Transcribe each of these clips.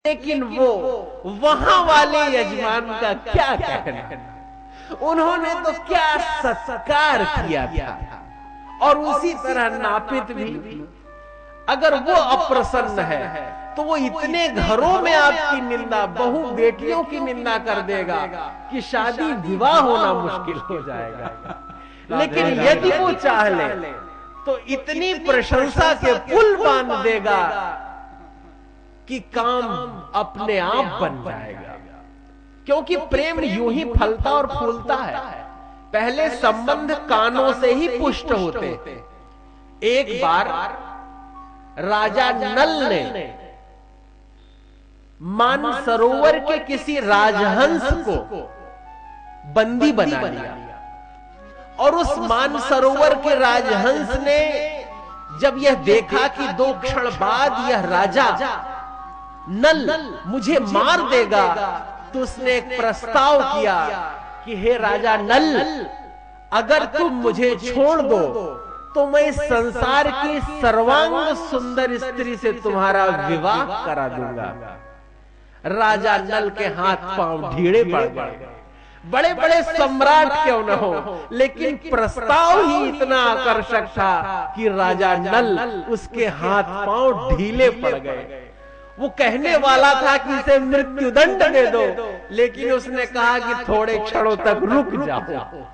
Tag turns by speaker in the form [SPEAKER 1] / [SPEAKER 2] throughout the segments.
[SPEAKER 1] लेकिन वो वहां वाले यजमान का क्या कहना, उन्होंने तो क्या सत्कार किया था। और उसी तरह नापित भी, अगर वो अप्रसन्न है तो वो इतने घरों में आपकी निंदा, बहू बेटियों की निंदा कर देगा कि शादी विवाह होना मुश्किल हो जाएगा। लेकिन यदि वो चाह ले तो इतनी प्रशंसा के पुल बांध देगा कि काम अपने आप बन जाएगा। क्योंकि प्रेम यूं ही फलता और फूलता है। पहले संबंध कानों से ही पुष्ट होते। एक बार राजा नल ने मानसरोवर के किसी राजहंस को बंदी बना लिया, और उस मानसरोवर के राजहंस ने जब यह देखा कि 2 क्षण बाद यह राजा नल मुझे मार देगा, तो उसने एक प्रस्ताव किया कि हे राजा नल, अगर तुम मुझे छोड़ दो तो मैं इस संसार की सर्वांग सुंदर स्त्री से तुम्हारा विवाह करा दूंगा। राजा नल के हाथ पांव ढीड़े पड़ गए। बड़े बड़े सम्राट क्यों न हो, लेकिन प्रस्ताव ही इतना आकर्षक था कि राजा नल उसके हाथ पांव ढीले पड़ गए। वो कहने वाला था कि इसे मृत्युदंड दे दो, लेकिन उसने कहा कि थोड़े क्षणों तक रुक जाओ,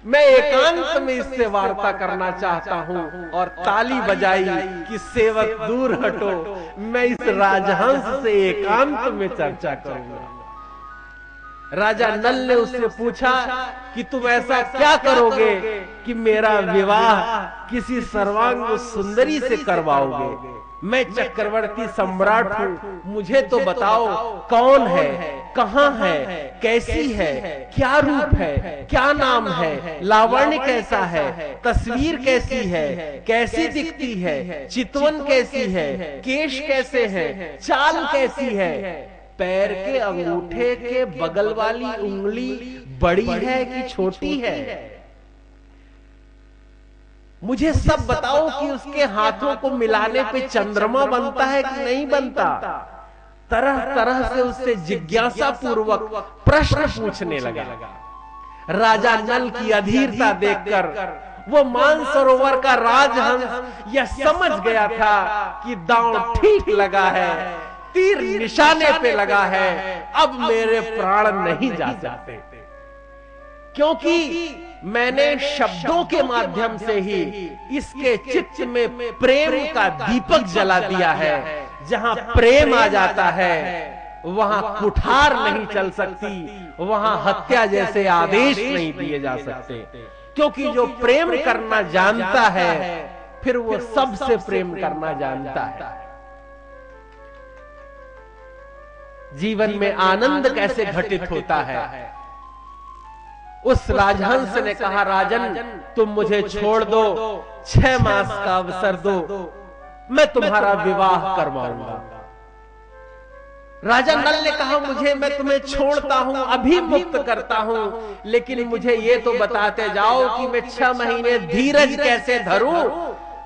[SPEAKER 1] मैं एकांत में इससे वार्ता करना चाहता हूं। और ताली बजाई कि सेवक दूर हटो, मैं इस राजहंस से एकांत में चर्चा करूंगा। राजा नल ने उससे पूछा कि तुम ऐसा क्या करोगे कि मेरा विवाह किसी सर्वांग सुंदरी से करवाओगे? मैं चक्रवर्ती सम्राट हूं, मुझे तो बताओ कौन है, कहां है, कैसी है, क्या रूप है, क्या नाम है, लावण्य कैसा है, तस्वीर कैसी है, कैसी दिखती है, चितवन कैसी है, केश कैसे हैं, चाल कैसी है, पैर के अंगूठे के बगल वाली उंगली बड़ी है कि छोटी है, मुझे सब बताओ कि उसके हाथों को मिलाने पे चंद्रमा बनता है कि नहीं बनता। तरह तरह से उससे जिज्ञासा पूर्वक प्रश्न पूछने लगा। राजा नल की अधीरता देखकर वो मानसरोवर का राजहंस यह समझ गया था कि दांव ठीक लगा है, तीर निशाने पे लगा है, अब मेरे प्राण नहीं जा सकते, क्योंकि मैंने शब्दों के माध्यम से ही इसके चित्त में प्रेम का दीपक जला दिया है। जहां प्रेम आ जाता है वहां कुठार नहीं चल सकती, वहां हत्या jैसे आदेश नहीं दिए जा सकते, क्योंकि जो प्रेम करना जानता है फिर वो सबसे प्रेम करना जानता है। जीवन में आनंद कैसे घटित होता है? उस राजहंस ने कहा, राजन तुम मुझे छोड़ दो, 6 मास का अवसर दो, मैं तुम्हारा विवाह करवाऊंगा। राजा नल ने कहा, मैं तुम्हें छोड़ता हूं, अभी मुक्त करता हूं, लेकिन मुझे ये तो बताते जाओ कि मैं 6 महीने धीरज कैसे धरूं,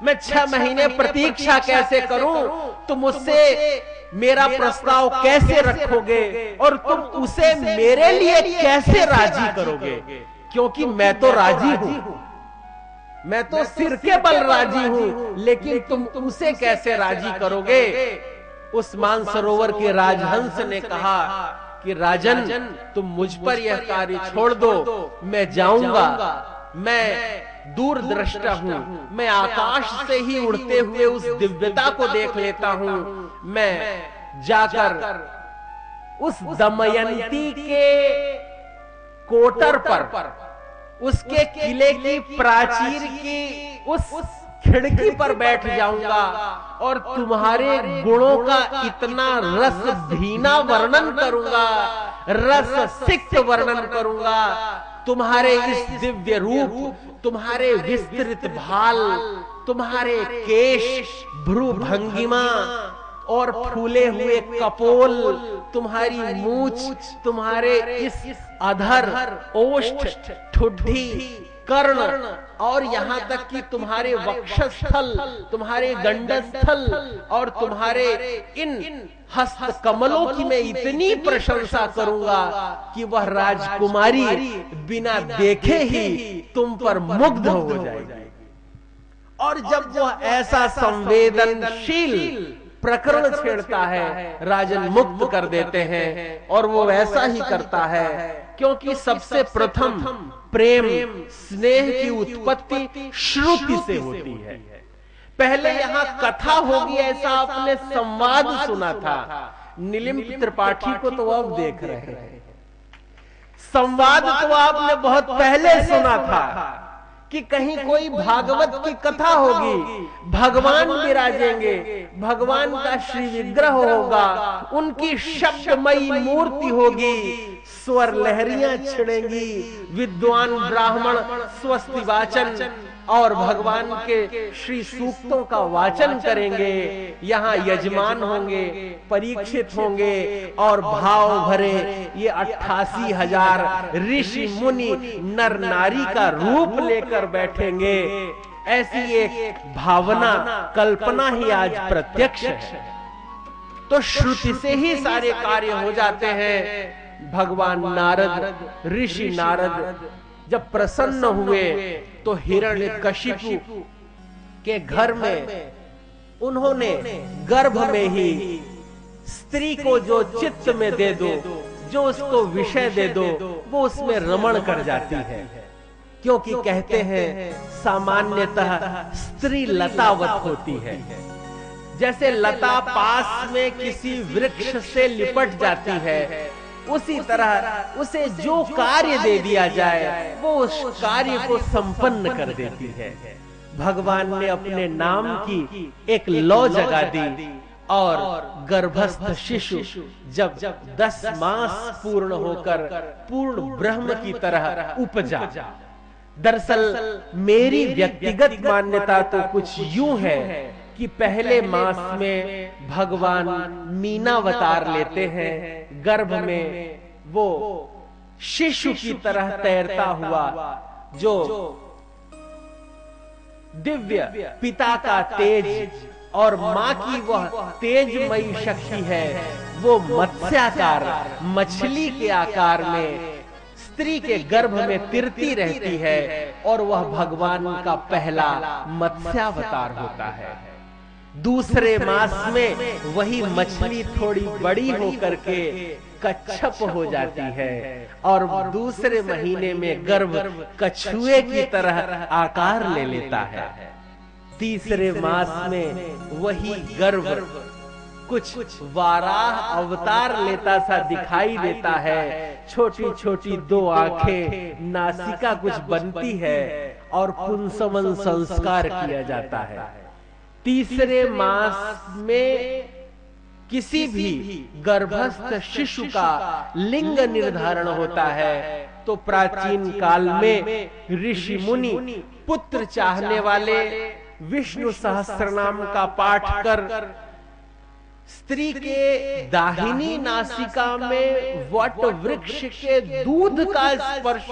[SPEAKER 1] मैं 6 महीने प्रतीक्षा कैसे करूं, तुम मुझसे मेरा प्रस्ताव कैसे रखोगे और तुम उसे मेरे लिए कैसे राजी करोगे? क्योंकि मैं तो राजी हूं, मैं तो सिर के बल राजी हूं, लेकिन तुम उसे कैसे राजी करोगे? उस मानसरोवर के राजहंस ने कहा कि राजन तुम मुझ पर यह कार्य छोड़ दो, मैं जाऊंगा, मैं दूरदृष्टा हूं, मैं आकाश से ही उड़ते हुए उस दिव्यता को देख लेता हूं, मैं जाकर उस दमयंती के कोटर पर, उसके किले की प्राचीर की उस खिड़की पर बैठ जाऊंगा और तुम्हारे गुणों का इतना रस भीना वर्णन करूंगा, रस सिक्त वर्णन करूंगा, तुम्हारे इस दिव्य रूप, तुम्हारे विस्तृत भाल, तुम्हारे केश, भ्रू भंगिमा और फूले हुए कपोल, तुम्हारी मूछ, तुम्हारे इस अधर, ओष्ठ, ठुड्डी, कर्ण और यहाँ तक कि तुम्हारे वक्षस्थल, तुम्हारे गंडस्थल और तुम्हारे इन हस्त कमलों की मैं इतनी प्रशंसा करूंगा कि वह राजकुमारी बिना देखे ही तुम पर मुग्ध हो जाएगी। और जब वह ऐसा संवेदनशील प्रकरण छेड़ता है, राजन मुक्त कर देते हैं। और वो वैसा ही करता है, क्योंकि सबसे प्रथम प्रेम स्नेह की उत्पत्ति श्रुति से होती है। पहले यहाँ कथा होगी ऐसा आपने संवाद सुना था। नीलिम त्रिपाठी को तो अब देख रहे हैं। संवाद तो आपने बहुत पहले सुना था कि कहीं कोई भागवत की कथा होगी, भगवान विराजेंगे, भगवान का श्री विग्रह होगा, उनकी शब्दमयी मूर्ति होगी, स्वर लहरियां छिड़ेंगी, विद्वान ब्राह्मण स्वस्ति वाचन और भगवान के श्री सूक्तों का वाचन करेंगे। यहाँ यजमान होंगे, परीक्षित होंगे और भाव भरे ये 88,000 ऋषि मुनि नर नारी का रूप लेकर बैठेंगे। ऐसी एक भावना, कल्पना ही आज प्रत्यक्ष है। तो श्रुति से ही सारे कार्य हो जाते हैं। भगवान नारद, ऋषि नारद जब प्रसन्न हुए तो हिरण्यकशिपु के घर में उन्होंने गर्भ में ही स्त्री को जो चित्त में दे दो, जो उसको विषय दे दो, वो उसमें रमण कर जाती है। क्योंकि कहते हैं सामान्यतः स्त्री लतावत होती है। जैसे लता पास में किसी वृक्ष से लिपट जाती है, उसी तरह उसे जो कार्य दे दिया जाए वो उस कार्य को संपन्न कर देती है। भगवान ने अपने नाम की एक लौ जगा दी और गर्भस्थ शिशु जब 10 मास पूर्ण होकर पूर्ण ब्रह्म की तरह उपजा। दरअसल मेरी व्यक्तिगत मान्यता तो कुछ यूं है कि पहले मास में भगवान मीनावतार लेते हैं, गर्भ में वो शिशु की तरह तैरता हुआ जो दिव्य पिता का तेज और माँ की वह तेजमयी शक्ति है, वो मत्स्याकार मछली के आकार में स्त्री के गर्भ में तिरती रहती है और वह भगवान का पहला मत्स्यावतार होता है। दूसरे मास में वही मछली थोड़ी बड़ी होकर के कच्छप हो जाती है और दूसरे महीने में गर्भ कछुए की तरह आकार ले लेता है। तीसरे मास में वही गर्भ कुछ वाराह अवतार लेता सा दिखाई देता है। छोटी छोटी 2 आंखें, नासिका कुछ बनती है और पुंसवन संस्कार किया जाता है। तीसरे मास में किसी भी गर्भस्थ शिशु का लिंग निर्धारण होता है। तो प्राचीन काल में ऋषि मुनि पुत्र चाहने वाले विष्णु सहस्त्रनाम का पाठ कर स्त्री के दाहिनी नासिका में वट वृक्ष के दूध का स्पर्श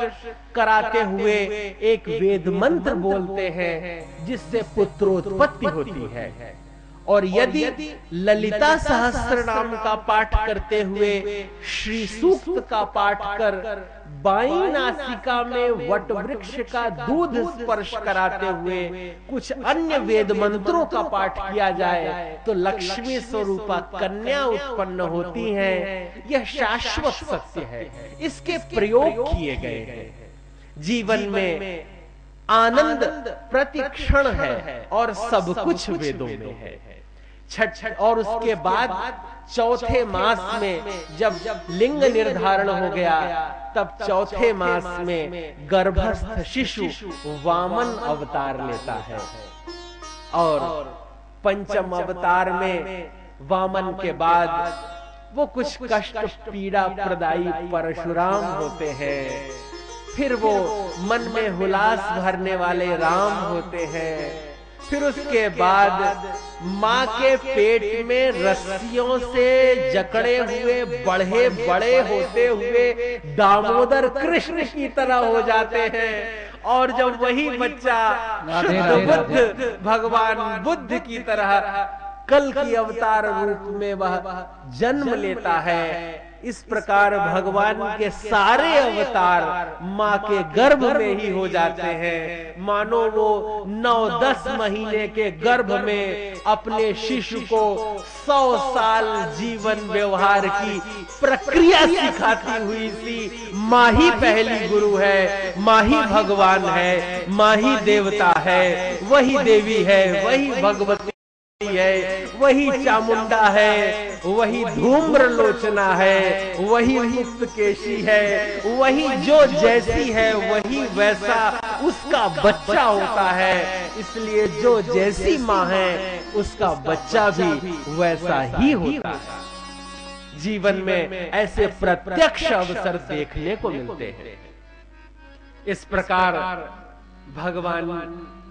[SPEAKER 1] कराते हुए एक वेद मंत्र बोलते हैं, जिससे पुत्रोत्पत्ति होती है। और यदि ललिता सहस्त्रनाम का पाठ करते हुए श्री सूक्त का पाठ कर बाईं नासिका में वट वृक्ष का दूध स्पर्श कराते हुए कुछ अन्य वेद मंत्रों का पाठ किया जाए तो लक्ष्मी स्वरूपा कन्या उत्पन्न होती हैं। यह शाश्वत सत्य है, इसके प्रयोग किए गए हैं। जीवन में आनंद प्रतिक्षण है और सब कुछ वेदों में है। छठ और उसके बाद चौथे मास में जब लिंग निर्धारण हो गया, तब चौथे मास में गर्भस्थ शिशु वामन अवतार लेता है और पंचम अवतार में वामन के बाद वो कुछ कष्ट पीड़ा प्रदायी परशुराम होते हैं। फिर वो मन में हुलास भरने वाले राम होते हैं। फिर उसके बाद माँ के पेट में रस्सियों से जकड़े हुए बढ़े बड़े होते हुए दामोदर कृष्ण की तरह हो जाते हैं। और जब वही बच्चा शुद्ध बुद्ध भगवान बुद्ध की तरह कल की अवतार रूप में वह जन्म लेता है, इस प्रकार भगवान के सारे अवतार माँ के गर्भ में ही हो जाते हैं। मानो वो 9-10 महीने के गर्भ में अपने शिशु को 100 साल जीवन व्यवहार की प्रक्रिया सिखाती हुई सी माँ ही पहली गुरु है, माँ ही भगवान है, माँ ही देवता है, वही देवी है, वही भगवती है, वही चामुंडा है, वही धूम्र लोचना है, वही मुक्त केशी है, वही जो जैसी है वही वैसा उसका बच्चा होता है। इसलिए जो जैसी माँ है उसका बच्चा भी वैसा ही होता है। जीवन में ऐसे प्रत्यक्ष अवसर देखने को मिलते हैं। इस प्रकार भगवान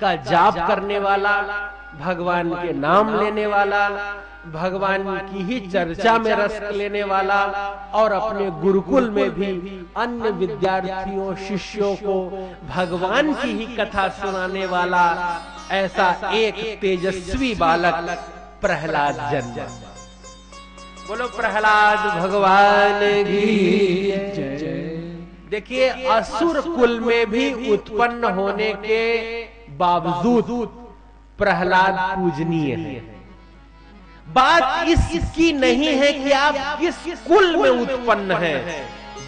[SPEAKER 1] का जाप करने वाला, भगवान के नाम लेने वाला, भगवान की ही चर्चा में रस लेने वाला और अपने गुरुकुल में भी अन्य विद्यार्थियों शिष्यों को भगवान की ही कथा सुनाने वाला ऐसा एक तेजस्वी बालक प्रहलाद जन्मा। बोलो प्रहलाद भगवान की जय। देखिए, असुर कुल में भी उत्पन्न होने के बावजूद प्रहलाद पूजनीय है। बात इसकी नहीं है कि आप किस कुल में उत्पन्न हैं,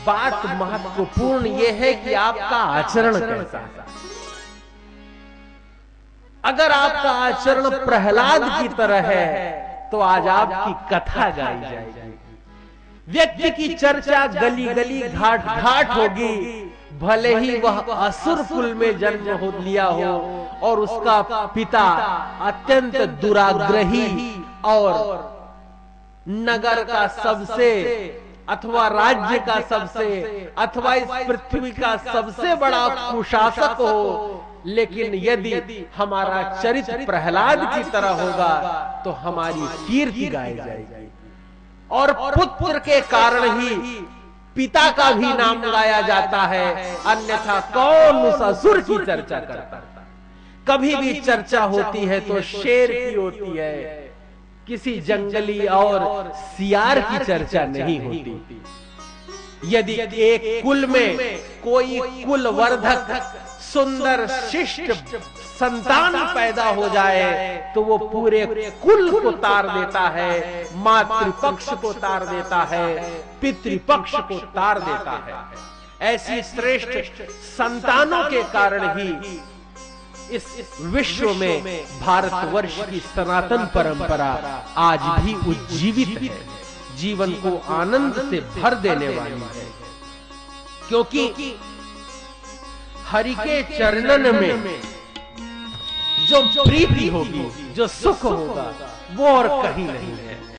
[SPEAKER 1] बात महत्वपूर्ण यह है कि आपका आचरण कैसा है। अगर आपका आचरण प्रहलाद की तरह है तो आज आपकी कथा गाई जाएगी। व्यक्ति की चर्चा गली गली घाट घाट होगी, भले ही वह असुर कुल में जन्म हो लिया हो और उसका पिता अत्यंत दुराग्रही और नगर का सबसे अथवा राज्य का सबसे अथवा इस पृथ्वी का सबसे बड़ा कुशासक हो, लेकिन यदि हमारा चरित्र प्रहलाद की तरह होगा तो हमारी कीर्ति गाई जाएगी और पुत्र के कारण ही पिता का भी नाम गाया जाता है, अन्यथा कौन उस असुर की चर्चा करता। कभी भी चर्चा होती है तो शेर की होती है, किसी जंगली और सियार की चर्चा नहीं होती। यदि एक कुल में कोई कुलवर्धक सुंदर शिष्ट संतान पैदा हो जाए तो वो पूरे कुल को तार देता है, मातृपक्ष को तार देता है, पितृपक्ष को तार देता है। ऐसी श्रेष्ठ संतानों के कारण ही इस विश्व में भारतवर्ष की सनातन परंपरा आज भी उज्जीवित है, जीवन को आनंद से भर देने वाली है। क्योंकि हरि के चरणन में जो प्रीति होगी, जो सुख होगा, वो और कहीं नहीं है।